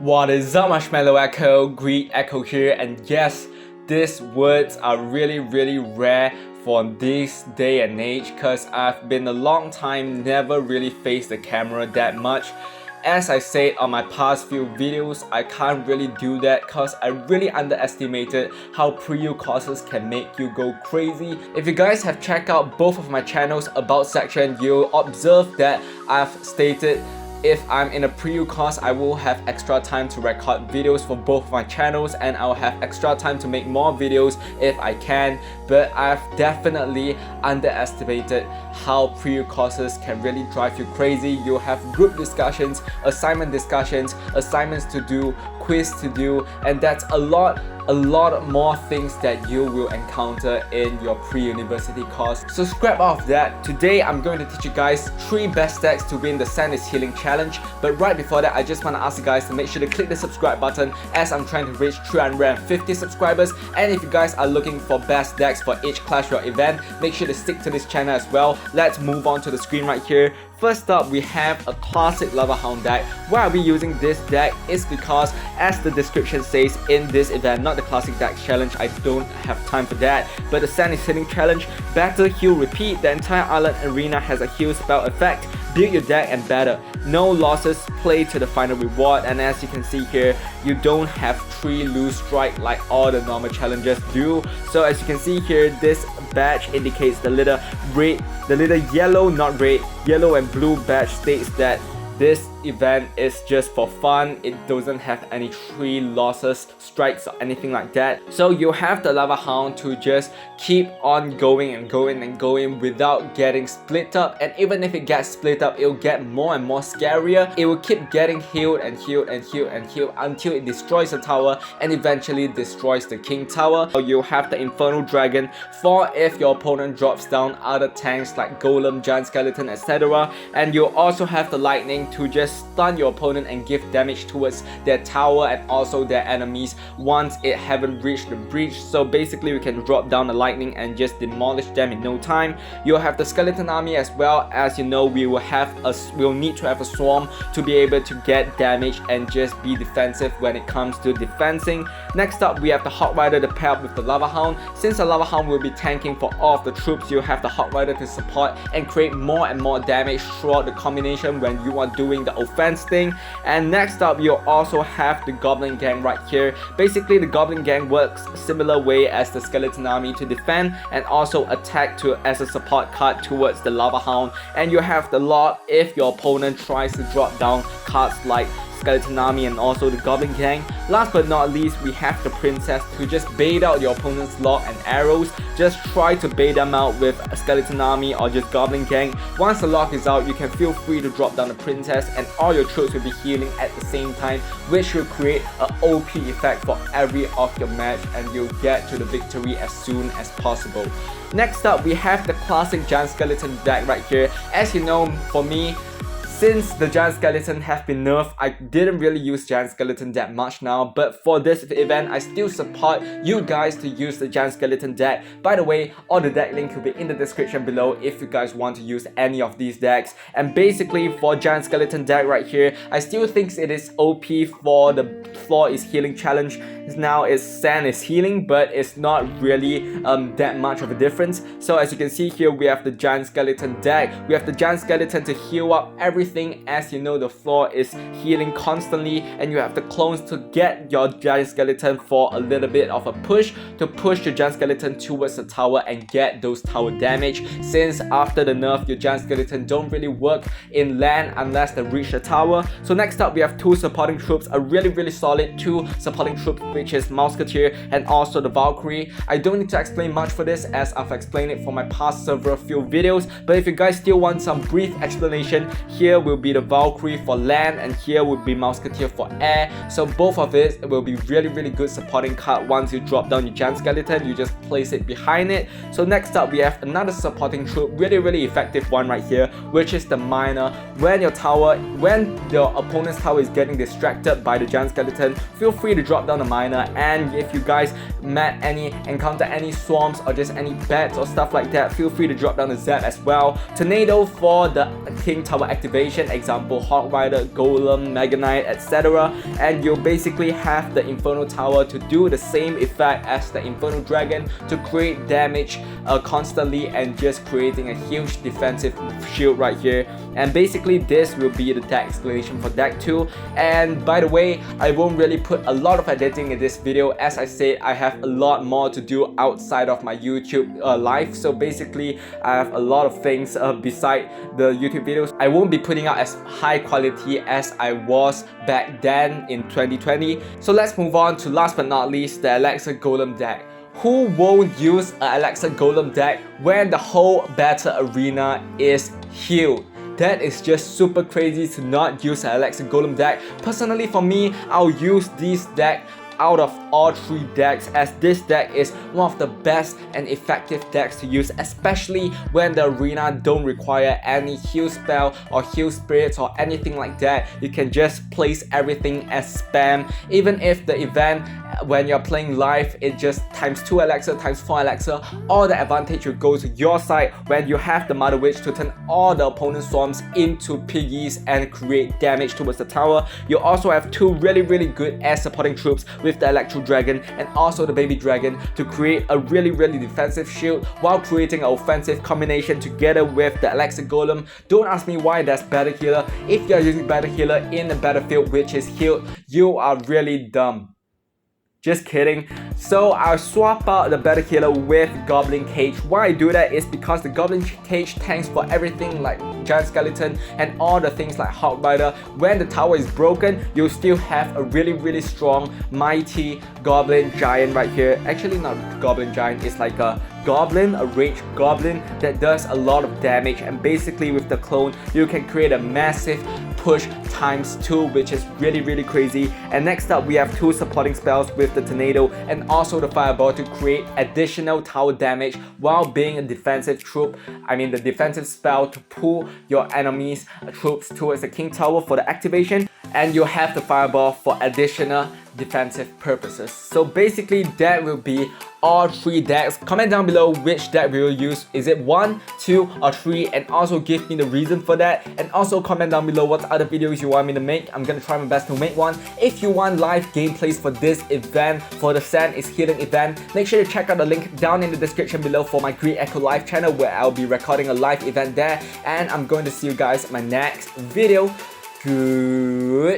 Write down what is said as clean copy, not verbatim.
What is up, Marshmallow Echo? Greek Echo here, and yes, these words are really rare for this day and age because I've been a long time never really faced the camera that much. As I said on my past few videos, I can't really do that because I really underestimated how pre-U courses can make you go crazy. If you guys have checked out both of my channels about section, you'll observe that I've stated if I'm in a pre-U course, I will have extra time to record videos for both my channels, and I'll have extra time to make more videos if I can. But I've definitely underestimated how pre-U courses can really drive you crazy. You'll have group discussions, assignment discussions, assignments to do, quiz to do, and that's a lot more things that you will encounter in your pre-university course. So scrap off that. Today I'm going to teach you guys 3 best decks to win the Sand is Healing challenge. But right before that, I just want to ask you guys to make sure to click the subscribe button as I'm trying to reach 350 subscribers. And if you guys are looking for best decks for each Clash Royale event, make sure to stick to this channel as well. Let's move on to the screen right here. First up, we have a classic Lava Hound deck. Why are we using this deck? Is because, as the description says, in this event, not the classic deck challenge, I don't have time for that, but the Sand is Healing challenge, battle, heal, repeat. The entire island arena has a heal spell effect. Build your deck and better. No losses, play to the final reward, and as you can see here, you don't have 3 lose strike like all the normal challenges do. So as you can see here, this badge indicates the little yellow, not red, yellow and blue badge states that this event is just for fun. It doesn't have any 3 losses, strikes or anything like that. So you have the Lava Hound to just keep on going and going without getting split up, and even if it gets split up, it'll get more and more scarier. It will keep getting healed until it destroys the tower and eventually destroys the King Tower. So you have the Infernal Dragon for if your opponent drops down other tanks like Golem, Giant Skeleton, etc. And you also have the Lightning to just stun your opponent and give damage towards their tower and also their enemies once it haven't reached the breach. So basically we can drop down the lightning and just demolish them in no time. You'll have the skeleton army as well. As you know, we'll need to have a swarm to be able to get damage and just be defensive when it comes to defensing. Next up, we have the Hawk Rider to pair up with the Lava Hound. Since the Lava Hound will be tanking for all of the troops, you have the Hawk Rider to support and create more and more damage throughout the combination when you are doing the offense thing. And next up, you also have the Goblin Gang right here. Basically, the Goblin Gang works a similar way as the Skeleton Army to defend and also attack as a support card towards the Lava Hound. And you have the Lord if your opponent tries to drop down cards like Skeleton Army and also the Goblin Gang. Last but not least, we have the Princess to just bait out your opponent's lock and arrows. Just try to bait them out with a Skeleton Army or just Goblin Gang. Once the lock is out, you can feel free to drop down the Princess and all your troops will be healing at the same time, which will create an OP effect for every of your match, and you'll get to the victory as soon as possible. Next up, we have the classic Giant Skeleton deck right here. As you know, for me, since the Giant Skeleton have been nerfed, I didn't really use Giant Skeleton that much now, but for this event, I still support you guys to use the Giant Skeleton deck. By the way, all the deck link will be in the description below if you guys want to use any of these decks. And basically, for Giant Skeleton deck right here, I still think it is OP for the Floor is Healing challenge. Now it's Sand is Healing, but it's not really that much of a difference. So as you can see here, we have the Giant Skeleton deck. We have the Giant Skeleton to heal up everything. As you know, the floor is healing constantly, and you have the clones to get your Giant Skeleton for a little bit of a push to push your Giant Skeleton towards the tower and get those tower damage. Since after the nerf, your Giant Skeleton don't really work in land unless they reach the tower. So next up, we have 2 supporting troops, a really solid 2 supporting troops, which is Musketeer and also the Valkyrie. I don't need to explain much for this as I've explained it for my past several few videos, but if you guys still want some brief explanation, here will be the Valkyrie for land and here will be Musketeer for air. So both of it will be really good supporting card. Once you drop down your Giant Skeleton, you just place it behind it. So next up, we have another supporting troop, really effective one right here, which is the Miner. When your opponent's tower is getting distracted by the Giant Skeleton, feel free to drop down the Miner miner. And if you guys encounter any swarms or just any bats or stuff like that, feel free to drop down the zap as well. Tornado for the King Tower activation, example Hog Rider, Golem, Mega Knight, etc. And you'll basically have the Inferno Tower to do the same effect as the Inferno Dragon to create damage constantly and just creating a huge defensive shield right here. And basically this will be the deck explanation for deck 2. And by the way, I won't really put a lot of editing in this video. As I said, I have a lot more to do outside of my YouTube life. So basically I have a lot of things beside the YouTube videos. I won't be putting out as high quality as I was back then in 2020. So let's move on to last but not least, the Alexa Golem deck. Who won't use an Alexa Golem deck when the whole battle arena is healed? That is just super crazy to not use an Alexa Golem deck. Personally for me, I'll use this deck out of all 3 decks, as this deck is one of the best and effective decks to use, especially when the arena don't require any heal spell or heal spirits or anything like that. You can just place everything as spam. Even if the event when you're playing live, it just times 2 Alexa, times 4 Alexa, all the advantage will go to your side when you have the Mother Witch to turn all the opponent's swarms into piggies and create damage towards the tower. You also have 2 really good air supporting troops with the Electro Dragon and also the Baby Dragon to create a really defensive shield while creating an offensive combination together with the Alexa Golem. Don't ask me why that's Battle Healer. If you're using Battle Healer in a battlefield which is healed, you are really dumb. Just kidding. So I'll swap out the Battle Healer with Goblin Cage. Why I do that is because the Goblin Cage tanks for everything like Giant Skeleton and all the things like Hog Rider. When the tower is broken, you'll still have a really strong, mighty Goblin Giant right here. Actually not Goblin Giant, it's like a Goblin, a ranged Goblin that does a lot of damage. And basically with the clone, you can create a massive push times 2, which is really crazy. And next up, we have 2 supporting spells with the Tornado and also the Fireball to create additional tower damage while being a defensive troop. I mean the defensive spell to pull your enemies' troops towards the King Tower for the activation, and you have the Fireball for additional defensive purposes. So basically that will be all 3 decks. Comment down below which deck we will use. Is it 1, 2 or 3, and also give me the reason for that. And also comment down below what other videos you want me to make. I'm gonna try my best to make one. If you want live gameplays for this event, for the Sand is Healing event, make sure to check out the link down in the description below for my Greed Echo live channel where I'll be recording a live event there. And I'm going to see you guys in my next video. Goodbye.